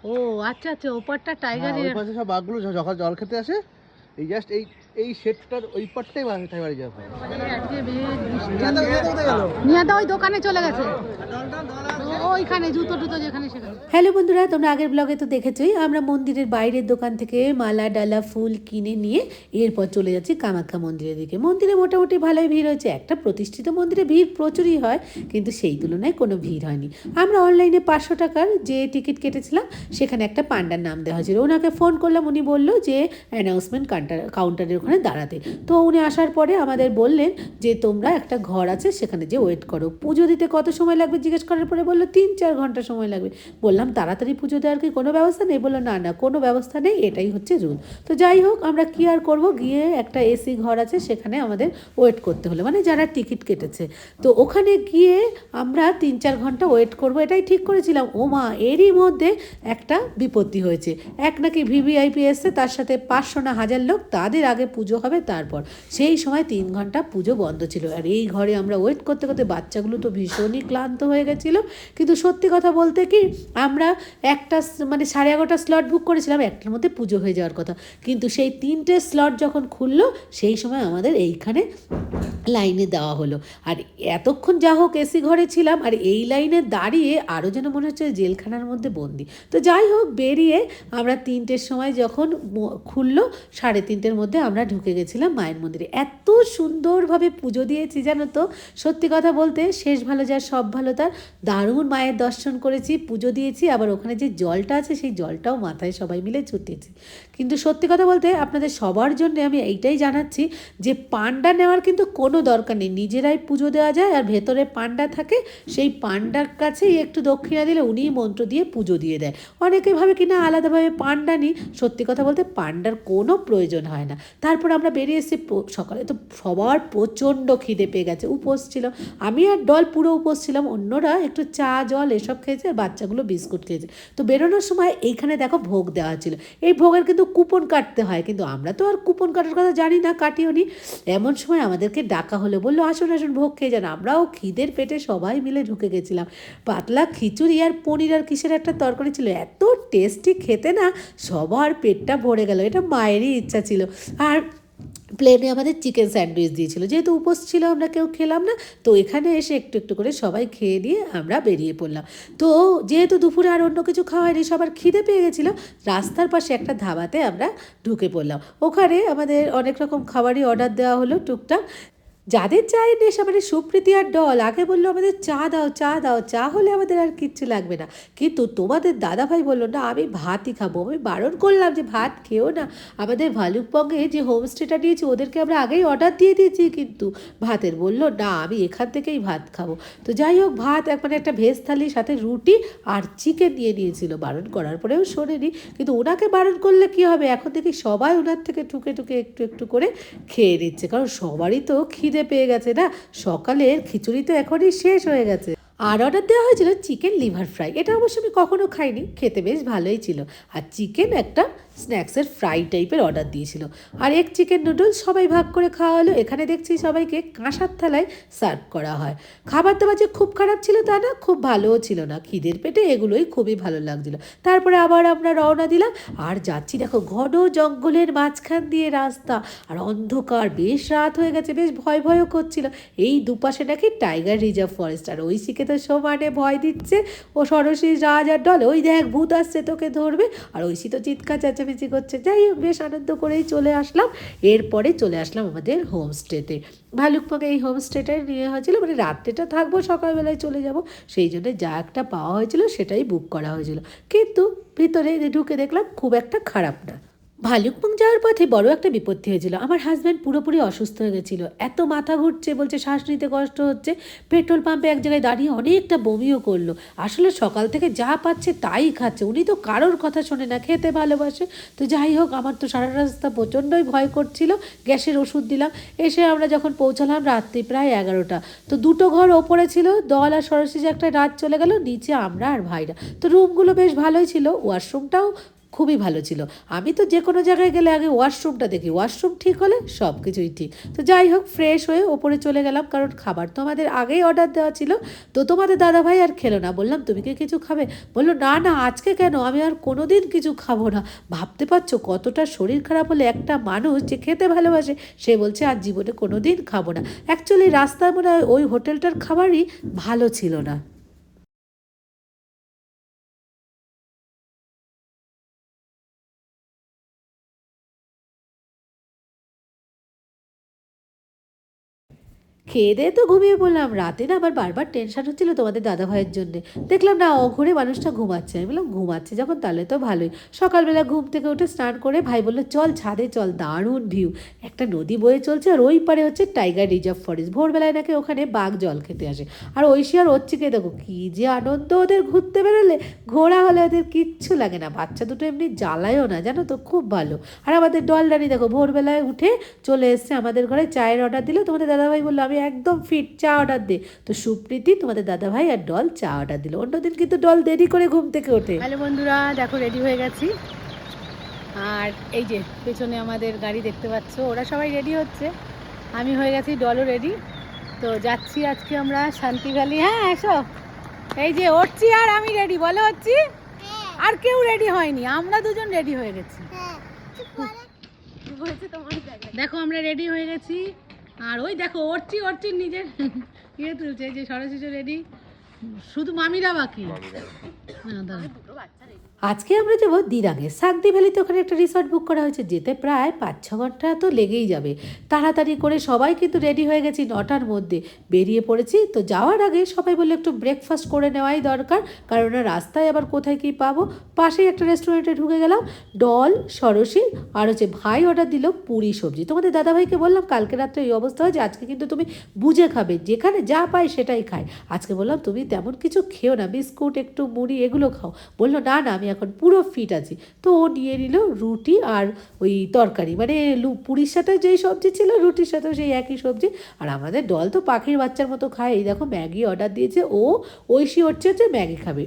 ও আচ্ছা আচ্ছা, ওপারটা টাইগার ওই পাশে সব বাঘগুলো যখন জল খেতে আসে, এই জাস্ট এই শেডটার ওই পারটাই টাইগার রিজার্ভ হয়। নিয়াদা ওই দোকানে চলে গেছে, ওইখানে জুতো টুতো যেখানে সেখানে। হ্যালো বন্ধুরা, তোমরা আগের ব্লগে তো দেখেছোই আমরা মন্দিরের বাইরের দোকান থেকে মালা ডালা ফুল কিনে নিয়ে এরপর চলে যাচ্ছি কামাখ্যা মন্দিরের দিকে। মন্দিরে মোটামুটি ভালোই ভিড় হয়েছে, একটা প্রতিষ্ঠিত মন্দিরে ভিড় প্রচুরই হয়, কিন্তু সেই তুলনায় কোনো ভিড় হয়নি। আমরা অনলাইনে 500 টাকার যে টিকিট কেটেছিলাম সেখানে একটা পান্ডার নাম দেওয়া হয়েছিল। ওনাকে ফোন করলাম, উনি বললো যে অ্যানাউন্সমেন্ট কাউন্টারের ওখানে দাঁড়াতে। তো উনি আসার পরে আমাদের বললেন যে তোমরা একটা ঘর আছে সেখানে যে ওয়েট করো। পুজো দিতে কত সময় লাগবে জিজ্ঞেস করার পরে বললো 3-4 ঘন্টা সময় লাগবে। বললাম তাড়াতাড়ি পুজো দেওয়ার কি কোনো ব্যবস্থা নেই? বললো না না, কোনো ব্যবস্থা নেই, এটাই হচ্ছে রুল। তো যাই হোক, আমরা কি আর করবো, গিয়ে একটা এসি ঘর আছে সেখানে আমাদের ওয়েট করতে হলো, মানে যারা টিকিট কেটেছে। তো ওখানে গিয়ে আমরা 3-4 ঘন্টা ওয়েট করবো এটাই ঠিক করেছিলাম। ও মা, এরই মধ্যে একটা বিপত্তি হয়েছে। এক নাকি ভিভিআইপি এসছে, তার সাথে 500 না 1000 লোক, তাদের আগে পুজো হবে। তারপর সেই সময় 3 ঘন্টা পুজো বন্ধ ছিল। আর এই ঘরে আমরা ওয়েট করতে করতে বাচ্চাগুলো তো ভীষণই ক্লান্ত হয়ে গেছিলো। কিন্তু সত্যি কথা বলতে কি, আমরা একটা মানে 11:30 স্লট বুক করেছিলাম, একটার মধ্যে পুজো হয়ে যাওয়ার কথা, কিন্তু সেই 3টে স্লট যখন খুললো সেই সময় আমাদের এইখানে লাইনে দেওয়া হলো। আর এতক্ষণ যা হোক এসি ঘরে ছিলাম, আর এই লাইনে দাঁড়িয়ে আরও যেন মনে হচ্ছে জেলখানার মধ্যে বন্দি। তো যাই হোক, বেরিয়ে আমরা 3টের সময় যখন খুললো, 3:30-র মধ্যে আমরা ঢুকে গেছিলাম মায়ের মন্দিরে। এত সুন্দরভাবে পুজো দিয়েছি জানো তো, সত্যি কথা বলতে শেষ ভালো যার সব ভালো তার। দারুণ মায়ের দর্শন করেছি, পুজো দিয়েছি, আবার ওখানে যে জলটা আছে সেই জলটাও মাথায় সবাই মিলে ছুটিয়েছি। কিন্তু সত্যি কথা বলতে আপনাদের সবার জন্য আমি এইটাই জানাচ্ছি যে পান্ডা নেওয়ার কিন্তু কোনো দরকার নেই, নিজেরাই পুজো দেওয়া যায়। আর ভেতরে পান্ডা থাকে, সেই পান্ডার কাছেই একটু দক্ষিণা দিলে উনিই মন্ত্র দিয়ে পুজো দিয়ে দেয়। অনেকে ভাবে কিনা আলাদাভাবে পান্ডা নিই, সত্যি কথা বলতে পান্ডার কোনো প্রয়োজন হয় না। তারপর আমরা বেরিয়ে এসেছি, সকালে তো সবার প্রচণ্ড খিদে পেয়ে গেছে, উপোস ছিল, আমি আর ডল পুরো উপোস ছিলাম, অন্যরা একটু চা জল এসব খেয়েছে, আর বাচ্চাগুলো বিস্কুট খেয়েছে। তো বেরোনোর সময় এইখানে দেখো ভোগ দেওয়া ছিল, এই ভোগের কিন্তু কুপন কাটতে হয়, কিন্তু আমরা তো আর কুপন কাটার কথা জানি না, কাটিও নি। এমন সময় আমাদেরকে ডাকা হলো, বললো আসুন আসুন ভোগ খেয়ে যান। আমরাও খিদের পেটে সবাই মিলে ঢুকে গেছিলাম। পাতলা খিচুড়ি আর পনির আর কিসের একটা তরকারি ছিল, এত টেস্টি খেতে না, সবার পেটটা ভরে গেল। এটা মায়েরই ইচ্ছা ছিল। আর প্লেনে আমাদের চিকেন স্যান্ডউইচ দিয়েছিল, যেহেতু উপোস ছিল আমরা কেউ খেলাম না। তো এখানে এসে একটু একটু করে সবাই খেয়ে দিয়ে আমরা বেরিয়ে পড়লাম। তো যেহেতু দুপুরে আর অন্য কিছু খাওয়া হয়নি, সবার খিদে পেয়ে গেছিলো, রাস্তার পাশে একটা ধাবাতে আমরা ঢুকে পড়লাম। ওখানে আমাদের অনেক রকম খাবারই অর্ডার দেওয়া হলো টুকটাক। যাদের চায়ের নেশা, মানে সুপ্রীতি আর ডল আগে বললো আমাদের চা দাও চা দাও, চা হলে আমাদের আর কিচ্ছু লাগবে না। কিন্তু তোমাদের দাদাভাই বললো না আমি ভাতই খাবো। আমি বারণ করলাম যে ভাত খেও না, আমাদের ভালুকপঙ্গে যে হোমস্টেটা নিয়েছি ওদেরকে আমরা আগেই অর্ডার দিয়ে দিয়েছি কিন্তু ভাতের। বললো না আমি এখান থেকেই ভাত খাবো। তো যাই হোক, ভাত মানে একটা ভেজ থালির সাথে রুটি আর চিকেন নিয়ে নিয়েছিল। বারণ করার পরেও শোনেনি, কিন্তু ওনাকে বারণ করলে কি হবে, এখন থেকে সবাই ওনার থেকে টুকে টুকে একটু একটু করে খেয়ে নিচ্ছে, কারণ সবারই তো খিদে পেয়ে গেছে না, সকালের খিচুড়ি তো এখনই শেষ হয়ে গেছে। আর অর্ডার দেওয়া হয়েছিল চিকেন লিভার ফ্রাই, এটা অবশ্য আমি কখনো খাইনি, খেতে বেশ ভালোই ছিল। আর চিকেন একটা স্ন্যাক্সের ফ্রাই টাইপের অর্ডার দিয়েছিল, আর এক চিকেন নুডলস সবাই ভাগ করে খাওয়া হলো। এখানে দেখছি সবাইকে কাঁসার থালায় সার্ভ করা হয়। খাবার দাবার যে খুব খারাপ ছিল তা না, খুব ভালোও ছিল না, খিদের পেটে এগুলোই খুবই ভালো লাগছিল। তারপরে আবার আমরা রওনা দিলাম, আর যাচ্ছি দেখো ঘন জঙ্গলের মাঝখান দিয়ে রাস্তা, আর অন্ধকার, বেশ রাত হয়ে গেছে, বেশ ভয় ভয়ও করছিল। এই দুপাশে নাকি টাইগার রিজার্ভ ফরেস্ট, আর ঐশীকে তো সমানে ভয় দিচ্ছে, ও সরস্বতী রাজ আর ডল, ওই দেখ ভূত আসছে তোকে ধরবে, আর ঐশী তো চিৎকার চেঁচামেচি করছে। যাই হোক, বেশ আনন্দ করেই চলে আসলাম। এরপরে চলে আসলাম আমাদের হোমস্টেতে। ভালুকপঙ্গে এই হোমস্টেটাই নিয়ে হয়েছিল, মানে রাত্রেটা থাকবো, সকালবেলায় চলে যাব, সেই জন্য যা একটা পাওয়া হয়েছিল সেটাই বুক করা হয়েছিল। কিন্তু ভিতরে ঢুকে দেখলাম খুব একটা খারাপ না। ভালুকপুং যাওয়ার পথে বড় একটা বিপত্তি হয়েছিল, আমার হাজব্যান্ড পুরোপুরি অসুস্থ হয়ে গেছিলো, এত মাথা ঘুরছে, বলছে শ্বাস নিতে কষ্ট হচ্ছে। পেট্রোল পাম্পে এক জায়গায় দাঁড়িয়ে অনেকটা বমিও করলো। আসলে সকাল থেকে যা পাচ্ছে তাই খাচ্ছে, উনি তো কারোর কথা শোনে না, খেতে ভালোবাসে। তো যাই হোক, আমার তো সারা রাস্তা প্রচণ্ডই ভয় করছিল, গ্যাসের ওষুধ দিলাম। এসে আমরা যখন পৌঁছালাম রাত্রি প্রায় 11টা। তো দুটো ঘর ওপরে ছিল, দল আর সরস্বতী একটা রাত চলে গেল, নিচে আমরা আর ভাইরা। তো রুমগুলো বেশ ভালোই ছিল, ওয়াশরুমটাও খুবই ভালো ছিল। আমি তো যে কোনো জায়গায় গেলে আগে ওয়াশরুমটা দেখি, ওয়াশরুম ঠিক হলে সব কিছুই ঠিক। তো যাই হোক, ফ্রেশ হয়ে ওপরে চলে গেলাম, কারণ খাবার তো আমাদের আগেই অর্ডার দেওয়া ছিল। তো তোমাদের দাদাভাই আর খেলো না। বললাম তুমি কি কিছু খাবে? বললো না না, আজকে কেন, আমি আর কোনো দিন কিছু খাবো না। ভাবতে পারছো কতটা শরীর খারাপ হলে একটা মানুষ যে খেতে ভালোবাসে সে বলছে আর জীবনে কোনো দিন খাবো না। অ্যাকচুয়ালি রাস্তায় মনে হয় ওই হোটেলটার খাবারই ভালো ছিল না। খেয়ে দিয়ে তো ঘুমিয়ে পড়লাম। রাতে না আবার বারবার টেনশন হচ্ছিল তোমাদের দাদা ভাইয়ের জন্য। দেখলাম না অঘরে মানুষটা ঘুমাচ্ছে। আমি বললাম ঘুমাচ্ছে যখন তাহলে তো ভালোই। সকালবেলা ঘুম থেকে উঠে স্নান করে ভাই বললো চল ছাদে চল, দারুণ ভিউ, একটা নদী বয়ে চলছে আর ওই পারে হচ্ছে টাইগার রিজার্ভ ফরেস্ট। ভোরবেলায় নাকি ওখানে বাঘ জল খেতে আসে। আর ঐশী আর ওচ্চিকে দেখো কী যে আনন্দ ওদের, ঘুরতে বেরোলে ঘোরা হলে ওদের কিচ্ছু লাগে না। বাচ্চা দুটো এমনি জ্বালায়ও না জানো তো, খুব ভালো। আর আমাদের ডলডানি দেখো ভোরবেলায় উঠে চলে এসছে আমাদের ঘরে, চায়ের অর্ডার দিল। তোমাদের দাদাভাই বললো আমি একদম ফিট, চা অর্ডার দে। তো সুপ্রীতি, তোমাদের দাদাভাই আর ডল চা অর্ডার দিল। অন্যদিন কিন্তু ডল দেরি করে ঘুম থেকে ওঠে। হ্যালো বন্ধুরা, দেখো রেডি হয়ে গেছি। আর এই যে পেছনে আমাদের গাড়ি দেখতে পাচ্ছ, ওরা সবাই রেডি হচ্ছে, আমি হয়ে গেছি, ডলও রেডি। তো যাচ্ছি আজকে আমরা শান্তি ভ্যালি। হ্যাঁ এসো, এই যে উঠছি আর আমি রেডি, বলো হচ্ছি। আর কেউ রেডি হয়নি, আমরা দুজন রেডি হয়ে গেছি। দেখো আমরা রেডি হয়ে গেছি। আর ওই দেখো অর্চি নিজের ইয়ে তুলছে, এই যে সরস্বতী রেডি, শুধু মামিরা বাকি। হ্যাঁ দাঁড়া। আজকে আমরা যাবো দিরাঙে। সাকদি ভ্যালিতে ওখানে একটা রিসর্ট বুক করা হয়েছে, যেতে প্রায় 5-6 ঘন্টা তো লেগেই যাবে। তাড়াতাড়ি করে সবাই কিন্তু রেডি হয়ে গেছি, 9টার মধ্যে বেরিয়ে পড়েছি। তো যাওয়ার আগে সবাই বললো একটু ব্রেকফাস্ট করে নেওয়াই দরকার, কারণ রাস্তায় আবার কোথায় কী পাবো। পাশেই একটা রেস্টুরেন্টে ঢুকে গেলাম। ডল, সরসী আর হচ্ছে ভাই অর্ডার দিল পুরি সবজি। তোমাদের দাদাভাইকে বললাম কালকে রাত্রে এই অবস্থা হয় যে আজকে কিন্তু তুমি বুঝে খাবে, যেখানে যা পাই সেটাই খায়। আজকে বললাম তুমি তেমন কিছু খেও না, বিস্কুট একটু মুড়ি এগুলো খাও। বললো না না আমি এখন পুরো ফিট আছি। তো ও নিয়ে নিল রুটি আর ওই তরকারি, মানে পুরীর সাথে যেই সবজি ছিল রুটির সাথেও সেই একই সবজি। আর আমাদের ডল তো পাখির বাচ্চার মতো খায়। এই দেখো ম্যাগি অর্ডার দিয়েছে, ও ঐশী হচ্ছে ম্যাগি খাবে।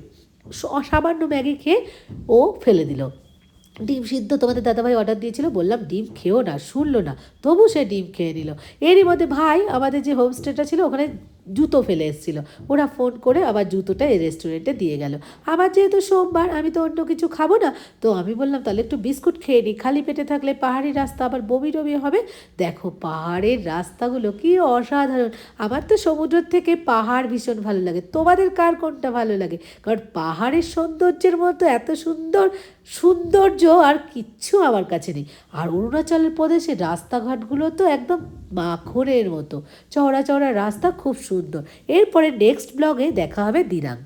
সামান্য ম্যাগি খেয়ে ও ফেলে দিল। ডিম সিদ্ধ তোমাদের দাদাভাই অর্ডার দিয়েছিল, বললাম ডিম খেও না, শুনলো না, তবু সে ডিম খেয়ে নিল। এরই মধ্যে ভাই আমাদের যে হোমস্টেটা ছিল ওখানে জুতো ফেলে এসেছিলো, ওরা ফোন করে আবার জুতোটা এই রেস্টুরেন্টে দিয়ে গেল। আবার যেহেতু সোমবার আমি তো অন্য কিছু খাবো না, তো আমি বললাম তাহলে একটু বিস্কুট খেয়ে নিই, খালি পেটে থাকলে পাহাড়ি রাস্তা আবার বমি টমি হবে। দেখো পাহাড়ের রাস্তাগুলো কি অসাধারণ। আমার তো সমুদ্রের থেকে পাহাড় ভীষণ ভালো লাগে, তোমাদের কার কোনটা ভালো লাগে? কারণ পাহাড়ের সৌন্দর্যের মতো এত সৌন্দর্য আর কিচ্ছু আমার কাছে নেই। আর অরুণাচল প্রদেশের রাস্তাঘাটগুলো তো একদম মাখনের মতো, চওড়া চওড়া রাস্তা, খুব সুন্দর। এরপরে নেক্সট ব্লগে দেখা হবে দিরাং।